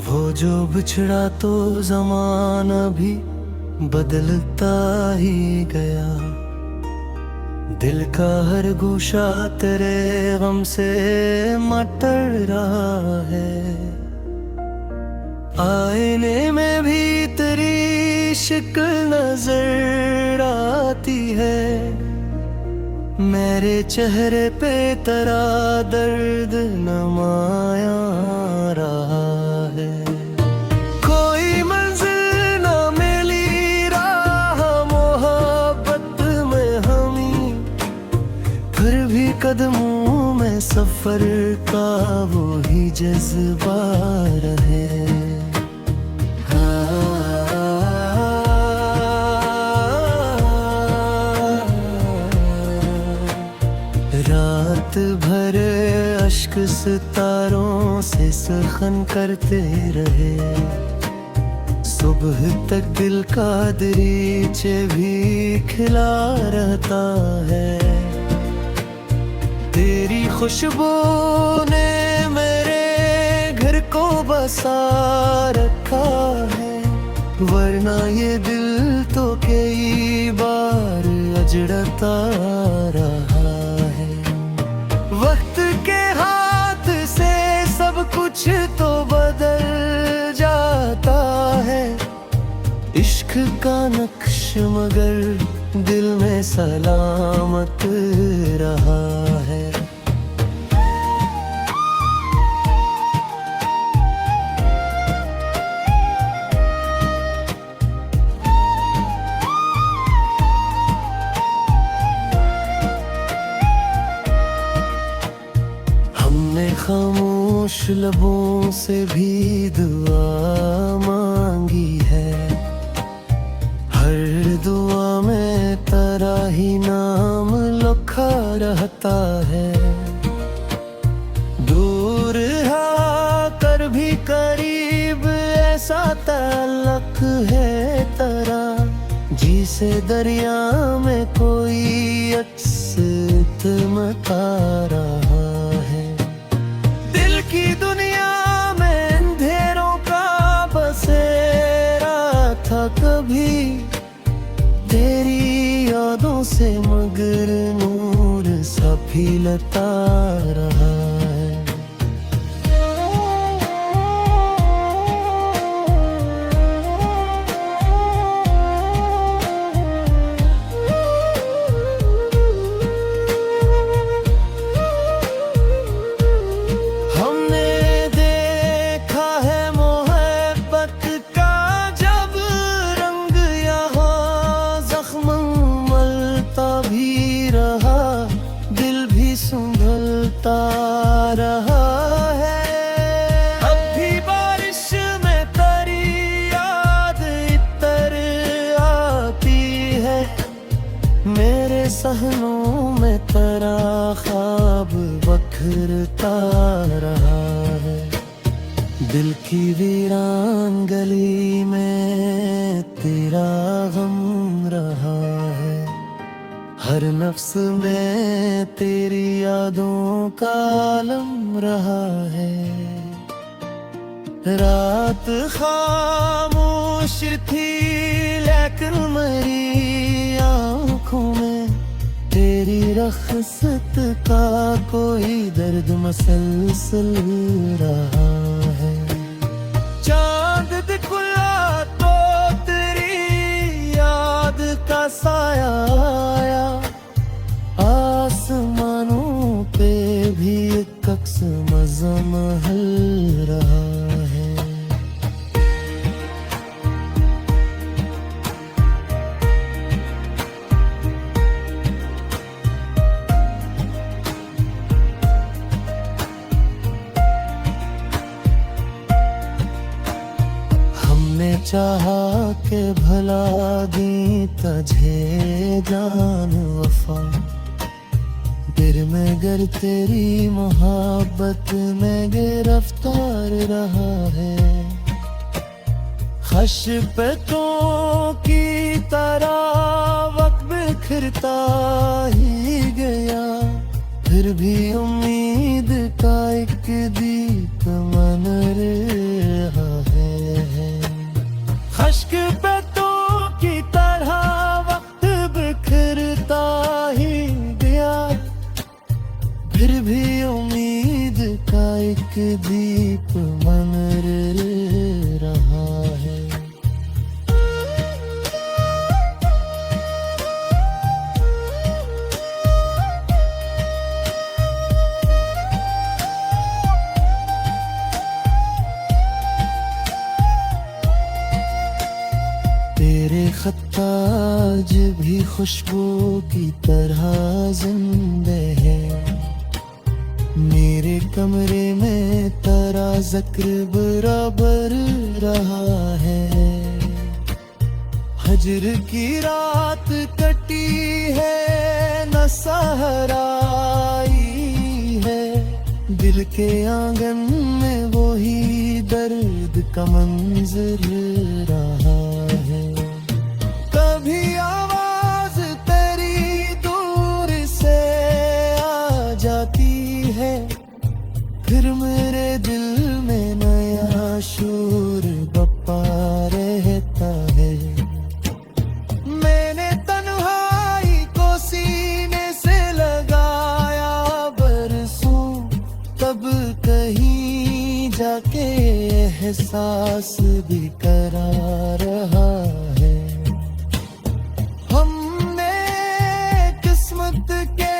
वो जो बिछड़ा तो ज़माना भी बदलता ही गया। दिल का हर गोशा तेरे गम से मटर रहा है। आईने में भी तेरी शक्ल नजर आती है। मेरे चेहरे पे तेरा दर्द नमाया रहा है। कोई मंजिल ना मिली राह मोहब्बत में हमी, फिर भी कदमों में सफर का वो ही जज्बा रहे। रात भर अश्क सितारों से सखन करते रहे। सुबह तक दिल का दरीचे भी खिला रहता है। तेरी खुशबू ने मेरे घर को बसा रखा है, वरना ये दिल तो कई बार अजड़ता रहा है। वक्त के हाथ से सब कुछ तो बदल जाता है। इश्क का नक्श मगर दिल में सलामत रहा है। हमने खामोश लबों से भी दुआ मांगी है। हर दुआ में तेरा ही नाम लिखा रहता है। दूर कर भी करीब ऐसा ताल्लुक है तेरा, जिसे दरिया में कोई अक्स तमका रहा है। दिल की दुनिया में अंधेरों का बसेरा था कभी, तेरी यादों से मगर नूर सा फीलता रहा है। संभलता रहा है। अब भी बारिश में तेरी याद इतर आती है। मेरे सहनों में तेरा ख्वाब बखरता रहा है। दिल की वीरान गली में तेरा गम रहा है। हर नफ्स में तेरी यादों का आलम रहा है। रात खामोश थी लेकिन मेरी आँखों में तेरी रख्सत का कोई दर्द मसलसल रहा है। चांद दिखला तो तेरी याद का साया आया। आसमानों पे भी एक अक्स मज़महल रहा है। हमने चाहा के भला दी तुझे जान वफा, फिर मैं गर तेरी मोहब्बत में गिरफ्तार रहा है। खश पे तो की तरह वक्त बिखरता ही गया, फिर भी उम्मीद का एक दीप मन रहा अश्क पे तो की तरह वक्त बिखरता ही गया, फिर भी उम्मीद का एक दीप मनर रहा है। तेरे खत आज भी खुशबू की तरह जिंदे है, मेरे कमरे में तेरा जिक्र बराबर रहा है। हजर की रात कटी है न सहराई है, दिल के आंगन में वही दर्द का मंजर रहा है। कभी आवाज तेरी दूर से आ जाती है, फिर मेरे दिल में नया शूर बपा रहता है। मैंने तन्हाई को सीने से लगाया बरसों, तब कहीं जाके एहसास भी करा रहा है। हमने किस्मत के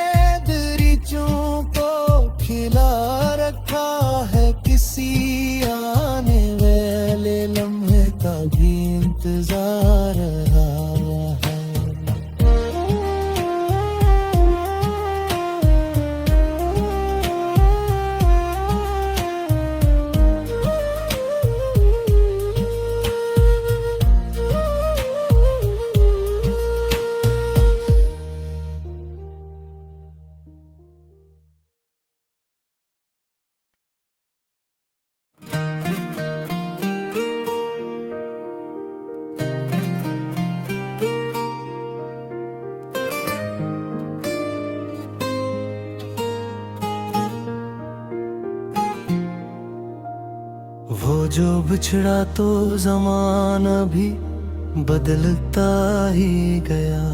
दरीचों को खिला रखा है, किसी आने वाले लम्हे का भी इंतजार रहा है। वो जो बिछड़ा तो ज़माना भी बदलता ही गया,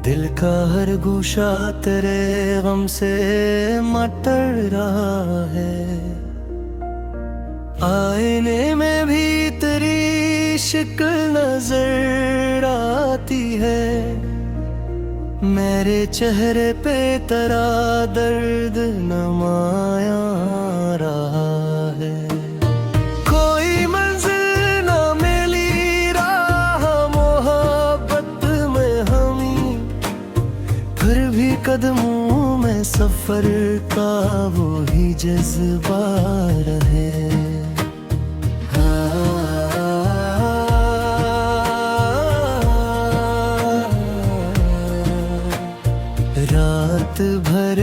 दिल का हर गोशा तेरे गम से मटर रहा है। आईने में भी तेरी शक्ल नजर आती है, मेरे चेहरे पे तेरा दर्द नमाया रहा है। कोई मंजिल ना मिली राह मोहब्बत में हमी, फिर भी कदमों में सफर का वो ही जज्बा रहे। रात भर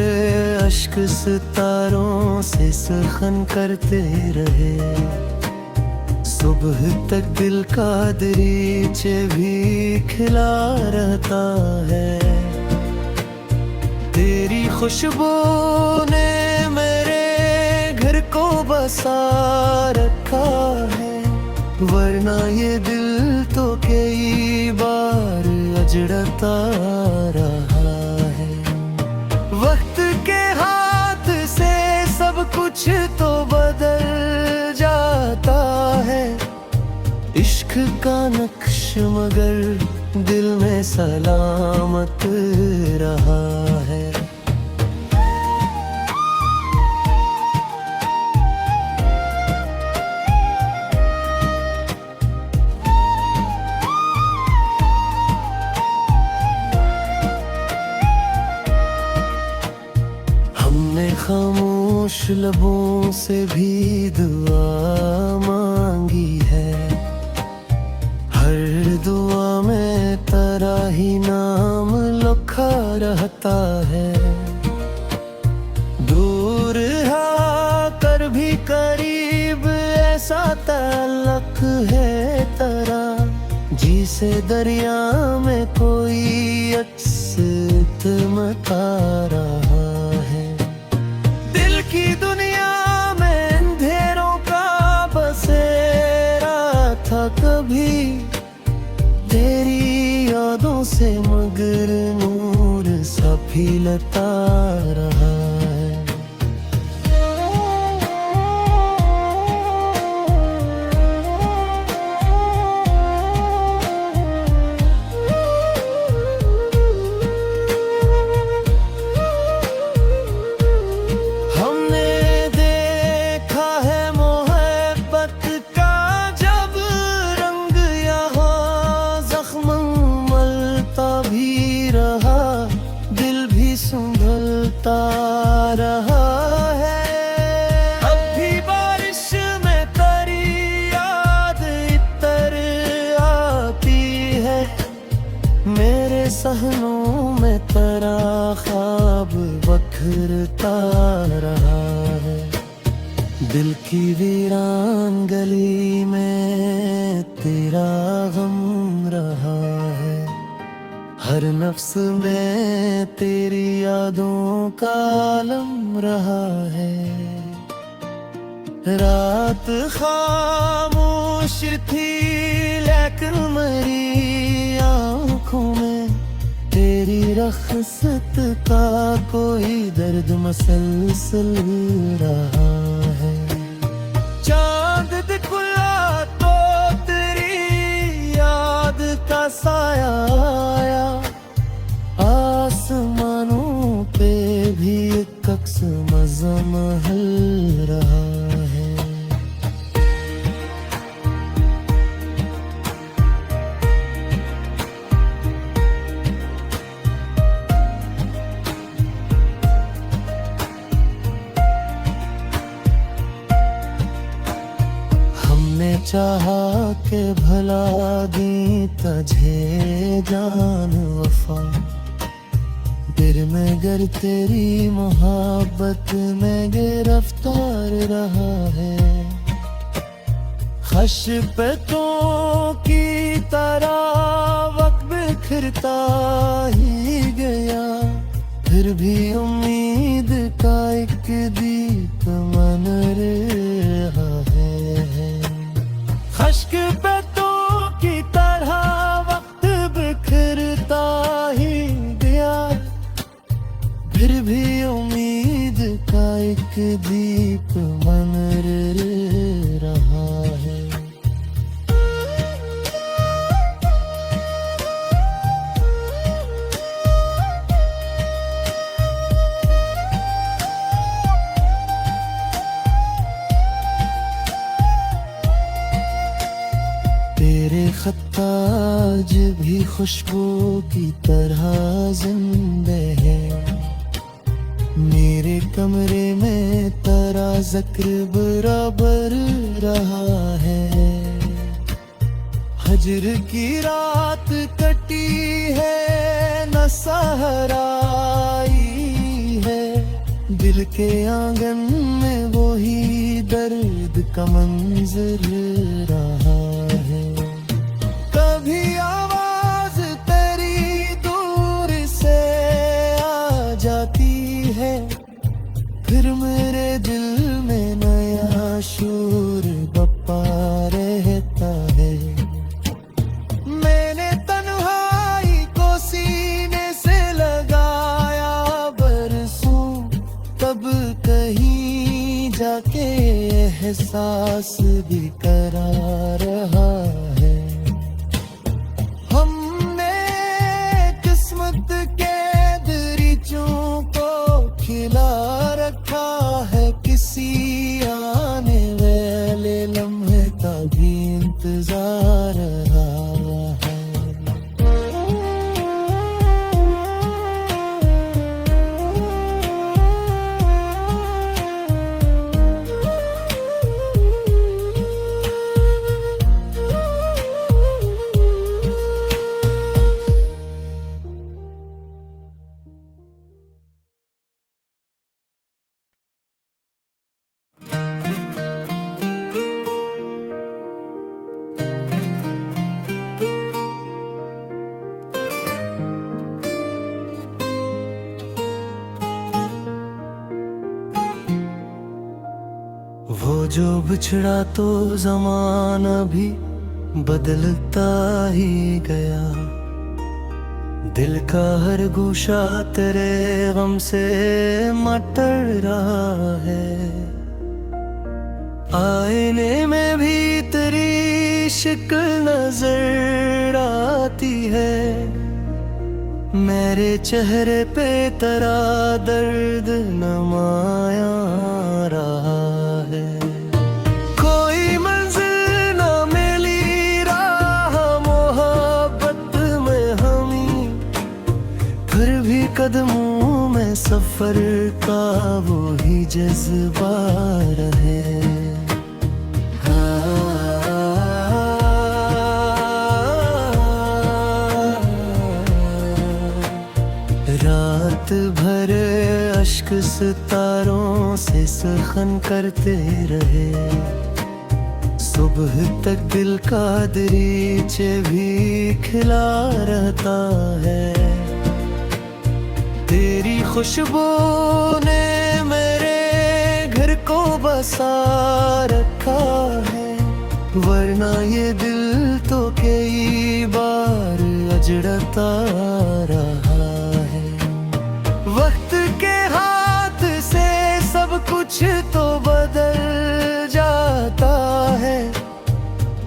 अश्क सितारों से सुखन करते रहे, सुबह तक दिल का दरीचे भी खिला रहता है। तेरी खुशबू ने मेरे घर को बसा रखा है, वरना ये दिल तो कई बार अजड़ता रहा है। वक्त के हाथ से सब कुछ तो बदल जाता है, इश्क का नक्श मगर दिल में सलामत रहा है। हमने खामोश लबों से भी दुआ मांगी है, हर दुआ में तेरा ही नाम लिखा रहता है। दूर कर भी करीब ऐसा ताल्लुक है तेरा, जिसे दरिया में कोई अक्स तमता रहा है। दिल की दुनिया में अंधेरों का बसेरा था से मगर नूर सा फैलता रहा है। हमने देखा है मोहब्बत का जब रंग, यहाँ जख्म मलता भी रहा, दिल भी संभलता रहा है। अब भी बारिश में तेरी याद इतर आती है, मेरे सहनों में तेरा ख्वाब बखरता रहा है। दिल की वीरान गली में तेरा गम रहा है, हर नफ्स में तेरी यादों का आलम रहा है। रात खामोश थी लेकिन मेरी आँखों में तेरी रख्सत का कोई दर्द मसलसल रहा है। चांद दिखला तो तेरी याद का साया आया, आसमानों पे भी एक अक्स मजमहल रहा है। हमने चाहा के भला दी तुझे जान वफा, दिल में गर तेरी मोहब्बत में गिरफ्तार रहा है। खशपतों की तरह वक्त बिखरता ही गया, फिर भी उम्मीद का एक दीप मन रहा है। खशपतों की तरह वक्त बिखरता ही गया, फिर भी उम्मीद का एक दीप मन रहा है। तेरे खत आज भी खुशबू की तरह जिंदे है, मेरे कमरे में तेरा जिक्र बराबर रहा है। हजर की रात कटी है न सहरा आई है, दिल के आंगन में वही दर्द का मंजर रहा है। कभी आवाज तेरी दूर से आ जाती है, फिर मेरे दिल में नया शूर बप्पा रहता है। मैंने तन्हाई को सीने से लगाया बरसों, तब कहीं जाके एहसास भी करा रहा है। हमने किस्मत के दरीचों को खिला रखा है, किसी आने वाले लम्हे का भी इंतजार रहा है। वो जो बिछड़ा तो जमाना भी बदलता ही गया, दिल का हर गोशा तेरे गम से मटर रहा है। आईने में भी तेरी शक्ल नजर आती है। मेरे चेहरे पे तेरा दर्द नमाया रहा है। कोई मंजिल ना मिली राह मोहब्बत में हमी, फिर भी कदमों में सफर का वो ही जज्बा रहे। रात भर अश्क सितारों से सखन करते रहे। सुबह तक दिल का दरीचे भी खिला रहता है। तेरी खुशबू ने मेरे घर को बसा रखा है, वरना ये दिल तो कई बार अजड़ता रहा है। वक्त के हाथ से सब कुछ तो बदल जाता है।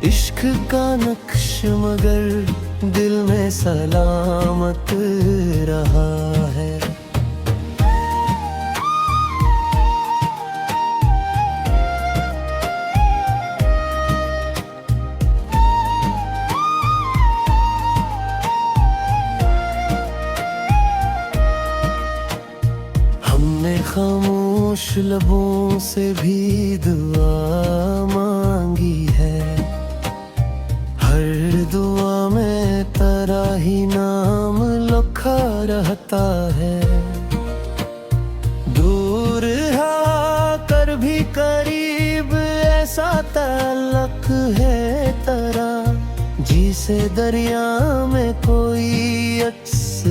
इश्क का नक्श मगर दिल में सलामत रहा है। हमने खामोश लबों से भी दुआ मांगी है। हर दुआ में तेरा ही नाम लिखा रहता है। दूर कर भी करीब ऐसा ताल्लुक है तेरा, जिसे दरिया में कोई अक्स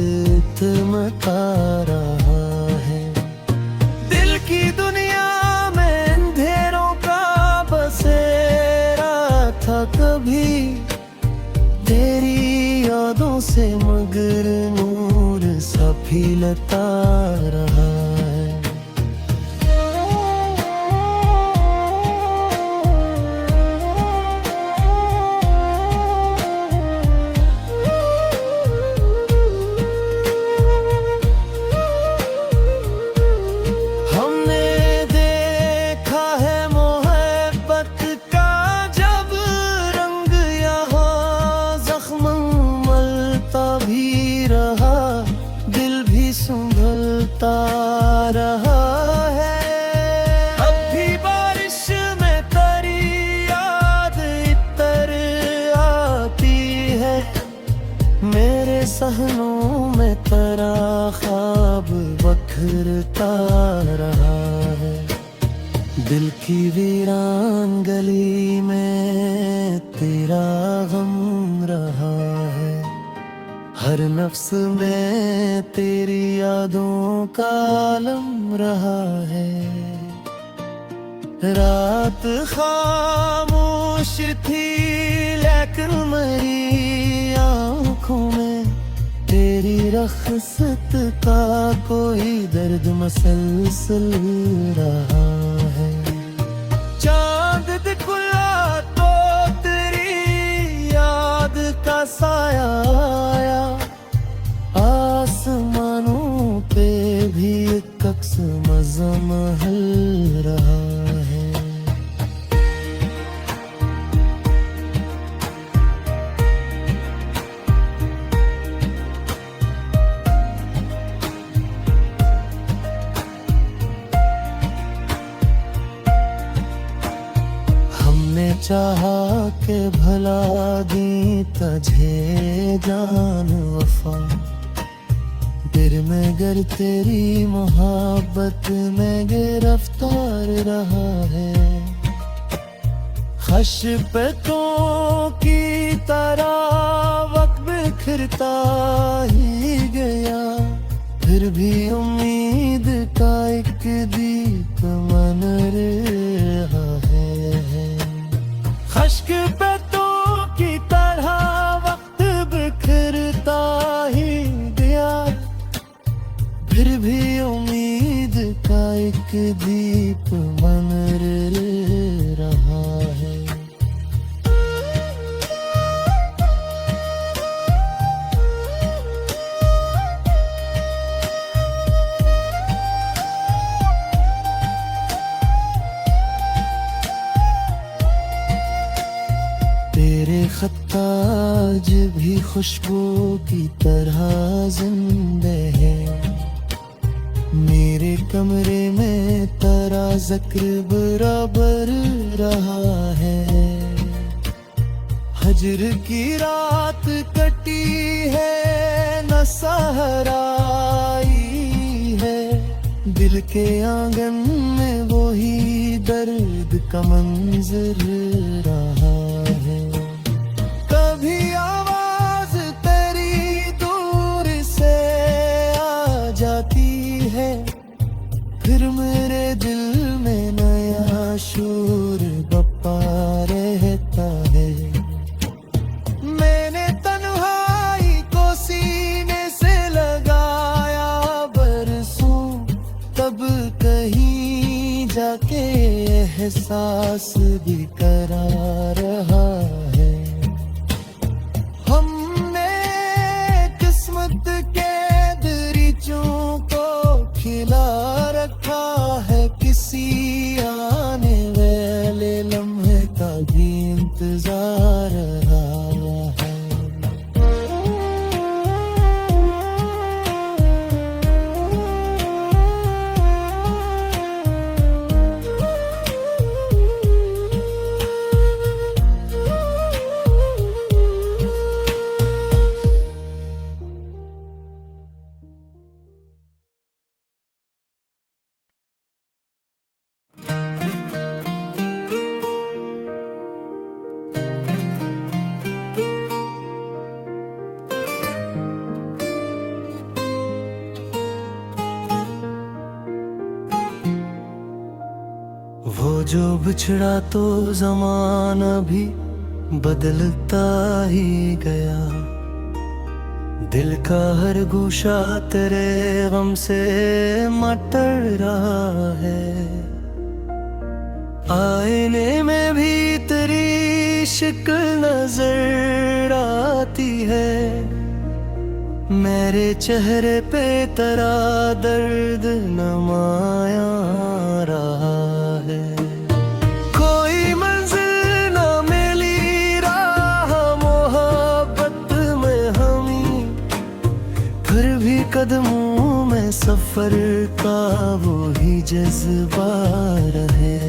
तमका रहा है। दिल की दुनिया में अंधेरों का बसेरा था कभी, तेरी यादों से मगर नूर सा फीलता रहा है। संभलता रहा है। अब भी बारिश में तेरी याद इतर आती है। मेरे सहनों में तेरा ख्वाब बखरता रहा है। दिल की वीरान गली में तेरा गम रहा है। हर नफ्स में तेरी यादों का आलम रहा है। रात खामोश थी लेकिन मेरी आँखों में तेरी रख्सत का कोई दर्द मसलसल रहा है। चांद दिखला तो तेरी याद का साया आया। आसमानों पे भी एक अक्स मजमहल रहा है। हमने चाहा के भला दी तुझे जान वफा, दिल में गर तेरी मोहब्बत में गिरफ्तार रहा है। खश पे तो की तरह वक्त बिखरता ही गया, फिर भी उम्मीद का एक दीप मन रहा है। खश्क पे तो की तरह वक्त बिखरता ही मेरे खत आज भी खुशबू की तरह जिंदे है। मेरे कमरे में तेरा जिक्र बराबर रहा है। हजर की रात कटी है न सहराई है। दिल के आंगन में वही दर्द का मंजर रहा है। कभी आवाज तेरी दूर से आ जाती है, फिर मेरे दिल में नया शूर बप्पा रहता है। मैंने तन्हाई को सीने से लगाया बरसों, तब कहीं जाके एहसास भी करा रहा है। हमने किस्मत के दरीचों को खिला रखा है, किसी आने वाले लम्हे का भी इंतजार रहा है। वो जो बिछड़ा तो ज़माना भी बदलता ही गया। दिल का हर गोशा तेरे गम से मटर रहा है। आईने में भी तेरी शक्ल नजर आती है। मेरे चेहरे पे तेरा दर्द नमाया रहा है। कोई मंजिल न मिली राह मोहब्बत में हमी, फिर भी कदमों में सफर का वो ही जज्बा रहे।